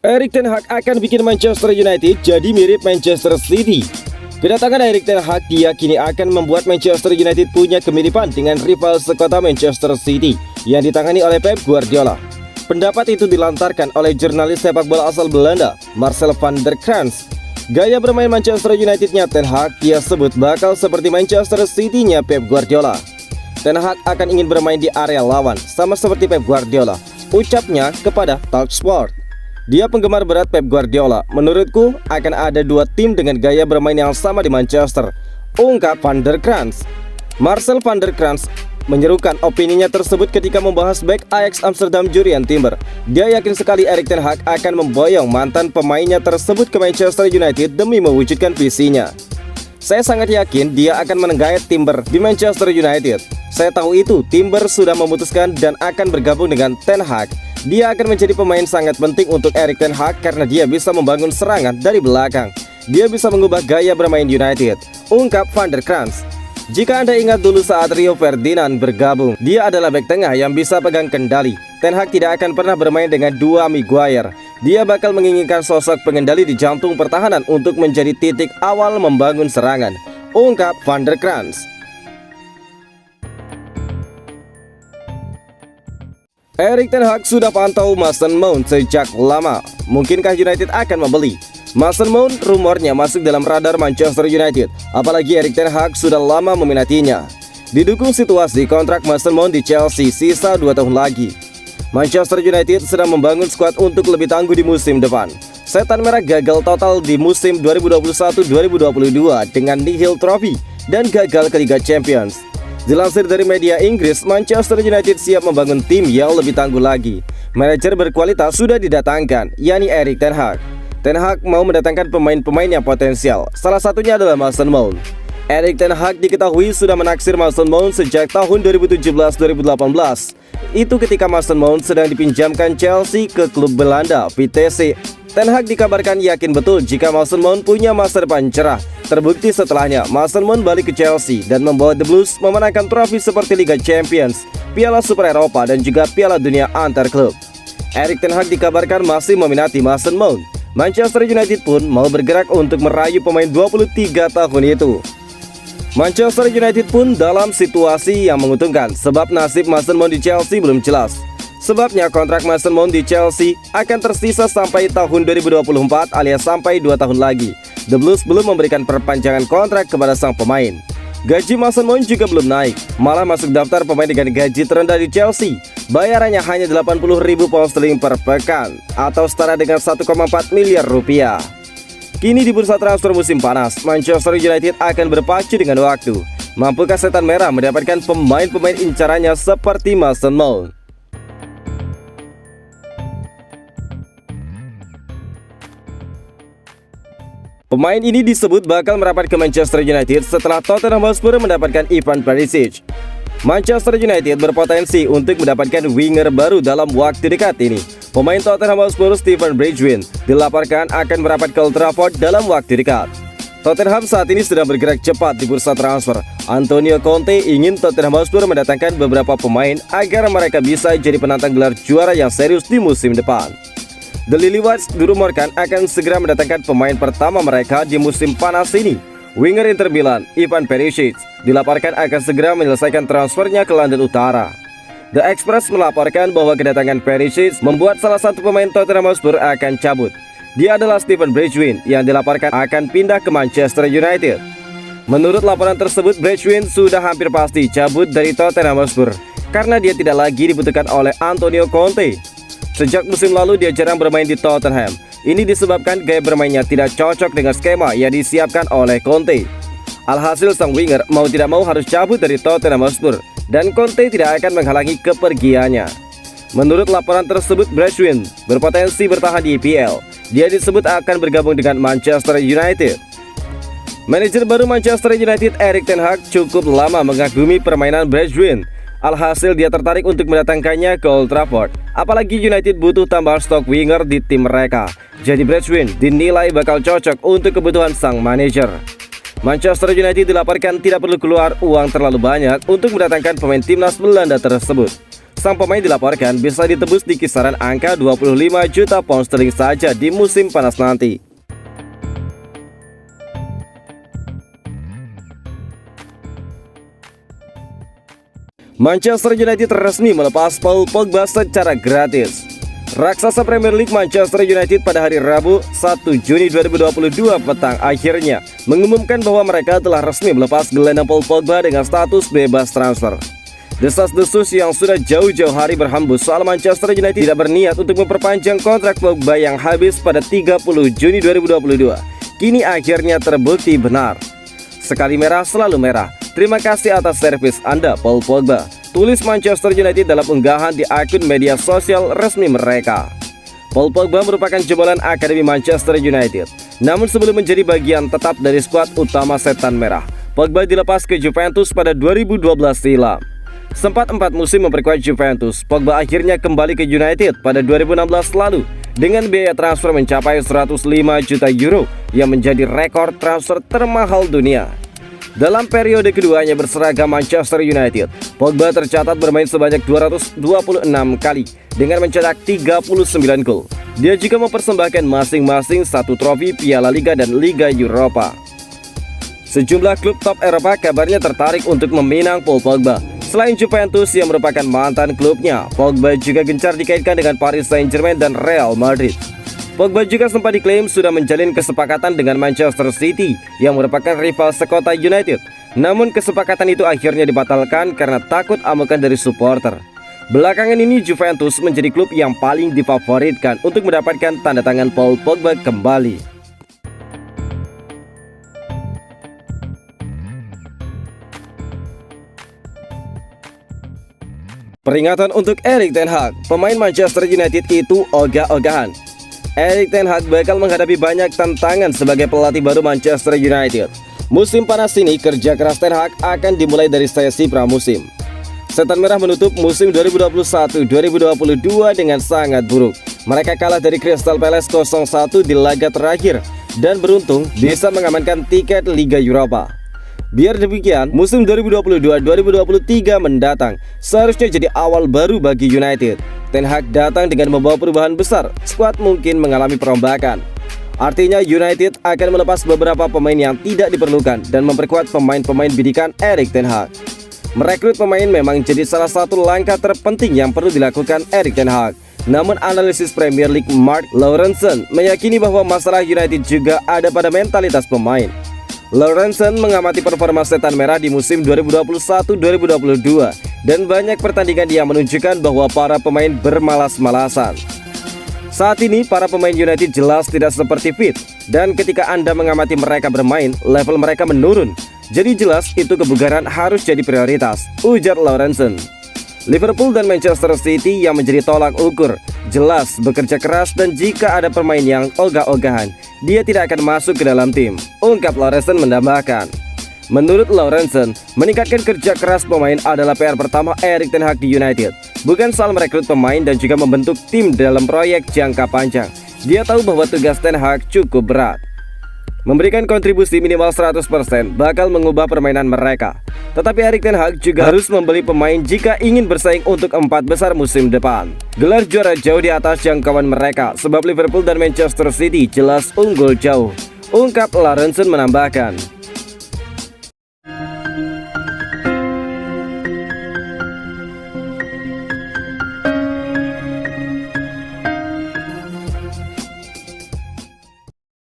Erik ten Hag akan bikin Manchester United jadi mirip Manchester City. Kedatangan Erik ten Hag diyakini akan membuat Manchester United punya kemiripan dengan rival sekota Manchester City yang ditangani oleh Pep Guardiola. Pendapat itu dilontarkan oleh jurnalis sepak bola asal Belanda, Marcel van der Krans. Gaya bermain Manchester United-nya Ten Hag dia sebut bakal seperti Manchester City-nya Pep Guardiola. Ten Hag akan ingin bermain di area lawan, sama seperti Pep Guardiola, ucapnya kepada Talksport. Dia penggemar berat Pep Guardiola. Menurutku akan ada dua tim dengan gaya bermain yang sama di Manchester, ungkap van der Krans. Marcel van der Krans menyerukan opininya tersebut ketika membahas bek Ajax Amsterdam Jurriën Timber. Dia yakin sekali Erik ten Hag akan memboyong mantan pemainnya tersebut ke Manchester United demi mewujudkan visinya. Saya sangat yakin dia akan menggait Timber di Manchester United. Saya tahu itu, Timber sudah memutuskan dan akan bergabung dengan Ten Hag. Dia akan menjadi pemain sangat penting untuk Erik ten Hag karena dia bisa membangun serangan dari belakang. Dia bisa mengubah gaya bermain United, ungkap van der Krans. Jika Anda ingat dulu saat Rio Ferdinand bergabung, dia adalah bek tengah yang bisa pegang kendali. Ten Hag tidak akan pernah bermain dengan dua Maguire. Dia bakal menginginkan sosok pengendali di jantung pertahanan untuk menjadi titik awal membangun serangan, ungkap van der Krans. Erik ten Hag sudah pantau Mason Mount sejak lama. Mungkinkah United akan membeli? Mason Mount rumornya masuk dalam radar Manchester United, apalagi Erik ten Hag sudah lama meminatinya. Didukung situasi kontrak Mason Mount di Chelsea sisa 2 tahun lagi, Manchester United sedang membangun skuad untuk lebih tangguh di musim depan. Setan Merah gagal total di musim 2021-2022 dengan nihil trofi dan gagal ke Liga Champions. Dilansir dari media Inggris, Manchester United siap membangun tim yang lebih tangguh lagi. Manajer berkualitas sudah didatangkan, yakni Erik ten Hag. Ten Hag mau mendatangkan pemain-pemain yang potensial. Salah satunya adalah Mason Mount. Erik ten Hag diketahui sudah menaksir Mason Mount sejak tahun 2017-2018. Itu ketika Mason Mount sedang dipinjamkan Chelsea ke klub Belanda, Vitesse. Ten Hag dikabarkan yakin betul jika Mason Mount punya masa depan cerah. Terbukti setelahnya, Mason Mount balik ke Chelsea dan membawa The Blues memenangkan trofi seperti Liga Champions, Piala Super Eropa, dan juga Piala Dunia antar klub. Erik ten Hag dikabarkan masih meminati Mason Mount. Manchester United pun mau bergerak untuk merayu pemain 23 tahun itu. Manchester United pun dalam situasi yang menguntungkan sebab nasib Mason Mount di Chelsea belum jelas. Sebabnya kontrak Mason Mount di Chelsea akan tersisa sampai tahun 2024 alias sampai 2 tahun lagi. The Blues belum memberikan perpanjangan kontrak kepada sang pemain. Gaji Mason Mount juga belum naik, malah masuk daftar pemain dengan gaji terendah di Chelsea. Bayarannya hanya 80.000 pound sterling per pekan atau setara dengan 1,4 miliar rupiah. Kini di bursa transfer musim panas, Manchester United akan berpacu dengan waktu. Mampukah Setan Merah mendapatkan pemain-pemain incarannya seperti Mason Mount? Pemain ini disebut bakal merapat ke Manchester United setelah Tottenham Hotspur mendapatkan Ivan Perisic. Manchester United berpotensi untuk mendapatkan winger baru dalam waktu dekat ini. Pemain Tottenham Hotspur Stephen Bergwijn dilaporkan akan merapat ke Old Trafford dalam waktu dekat. Tottenham saat ini sedang bergerak cepat di bursa transfer. Antonio Conte ingin Tottenham Hotspur mendatangkan beberapa pemain agar mereka bisa jadi penantang gelar juara yang serius di musim depan. The Lilywhits dirumorkan akan segera mendatangkan pemain pertama mereka di musim panas ini. Winger Inter Milan, Ivan Perisic, dilaporkan akan segera menyelesaikan transfernya ke London Utara. The Express melaporkan bahwa kedatangan Perisic membuat salah satu pemain Tottenham Hotspur akan cabut. Dia adalah Stephen Bergwijn yang dilaporkan akan pindah ke Manchester United. Menurut laporan tersebut, Bergwijn sudah hampir pasti cabut dari Tottenham Hotspur karena dia tidak lagi dibutuhkan oleh Antonio Conte. Sejak musim lalu dia jarang bermain di Tottenham. Ini disebabkan gaya bermainnya tidak cocok dengan skema yang disiapkan oleh Conte. Alhasil sang winger mau tidak mau harus cabut dari Tottenham Hotspur dan Conte tidak akan menghalangi kepergiannya. Menurut laporan tersebut, Bergwijn berpotensi bertahan di EPL. Dia disebut akan bergabung dengan Manchester United. Manajer baru Manchester United Erik ten Hag cukup lama mengagumi permainan Bergwijn. Alhasil dia tertarik untuk mendatangkannya ke Old Trafford. Apalagi United butuh tambahan stok winger di tim mereka. Jadi Braithwaite dinilai bakal cocok untuk kebutuhan sang manajer. Manchester United dilaporkan tidak perlu keluar uang terlalu banyak untuk mendatangkan pemain timnas Belanda tersebut. Sang pemain dilaporkan bisa ditebus di kisaran angka 25 juta pound sterling saja di musim panas nanti. Manchester United resmi melepas Paul Pogba secara gratis. Raksasa Premier League Manchester United pada hari Rabu 1 Juni 2022 petang akhirnya mengumumkan bahwa mereka telah resmi melepas gelandang Paul Pogba dengan status bebas transfer. Desas-desus yang sudah jauh-jauh hari berhembus soal Manchester United tidak berniat untuk memperpanjang kontrak Pogba yang habis pada 30 Juni 2022 kini akhirnya terbukti benar. Sekali merah selalu merah. Terima kasih atas servis Anda Paul Pogba, tulis Manchester United dalam unggahan di akun media sosial resmi mereka. Paul Pogba merupakan jebolan Akademi Manchester United. Namun sebelum menjadi bagian tetap dari skuad utama Setan Merah, Pogba dilepas ke Juventus pada 2012 silam. Sempat 4 musim memperkuat Juventus, Pogba akhirnya kembali ke United pada 2016 lalu dengan biaya transfer mencapai 105 juta euro yang menjadi rekor transfer termahal dunia. Dalam periode keduanya berseragam Manchester United, Pogba tercatat bermain sebanyak 226 kali dengan mencetak 39 gol. Dia juga mempersembahkan masing-masing 1 trofi Piala Liga dan Liga Eropa. Sejumlah klub top Eropa kabarnya tertarik untuk meminang Paul Pogba. Selain Juventus yang merupakan mantan klubnya, Pogba juga gencar dikaitkan dengan Paris Saint-Germain dan Real Madrid. Pogba juga sempat diklaim sudah menjalin kesepakatan dengan Manchester City yang merupakan rival sekota United. Namun kesepakatan itu akhirnya dibatalkan karena takut amukan dari supporter. Belakangan ini Juventus menjadi klub yang paling difavoritkan untuk mendapatkan tanda tangan Paul Pogba kembali. Peringatan untuk Erik ten Hag, pemain Manchester United itu ogah-ogahan. Erik ten Hag bakal menghadapi banyak tantangan sebagai pelatih baru Manchester United. Musim panas ini kerja keras ten Hag akan dimulai dari sesi pramusim. Setan Merah menutup musim 2021-2022 dengan sangat buruk. Mereka kalah dari Crystal Palace 0-1 di laga terakhir dan beruntung bisa mengamankan tiket Liga Eropa. Biar demikian, musim 2022-2023 mendatang seharusnya jadi awal baru bagi United. Ten Hag datang dengan membawa perubahan besar, skuad mungkin mengalami perombakan. Artinya United akan melepas beberapa pemain yang tidak diperlukan dan memperkuat pemain-pemain bidikan Erik ten Hag. Merekrut pemain memang jadi salah satu langkah terpenting yang perlu dilakukan Erik ten Hag. Namun analisis Premier League Mark Lawrenson meyakini bahwa masalah United juga ada pada mentalitas pemain. Lawrenson mengamati performa Setan Merah di musim 2021-2022 dan banyak pertandingan yang menunjukkan bahwa para pemain bermalas-malasan. Saat ini para pemain United jelas tidak seperti fit dan ketika Anda mengamati mereka bermain, level mereka menurun. Jadi jelas itu kebugaran harus jadi prioritas, ujar Lawrenson. Liverpool dan Manchester City yang menjadi tolak ukur, jelas bekerja keras dan jika ada pemain yang ogah-ogahan, dia tidak akan masuk ke dalam tim, ungkap Lawrenson menambahkan. Menurut Lawrenson, meningkatkan kerja keras pemain adalah PR pertama Erik ten Hag di United. Bukan soal merekrut pemain dan juga membentuk tim dalam proyek jangka panjang. Dia tahu bahwa tugas ten Hag cukup berat. Memberikan kontribusi minimal 100% bakal mengubah permainan mereka. Tetapi Erik ten Hag juga harus membeli pemain jika ingin bersaing untuk 4 besar musim depan. Gelar juara jauh di atas jangkauan mereka sebab Liverpool dan Manchester City jelas unggul jauh, ungkap Lawrenson menambahkan.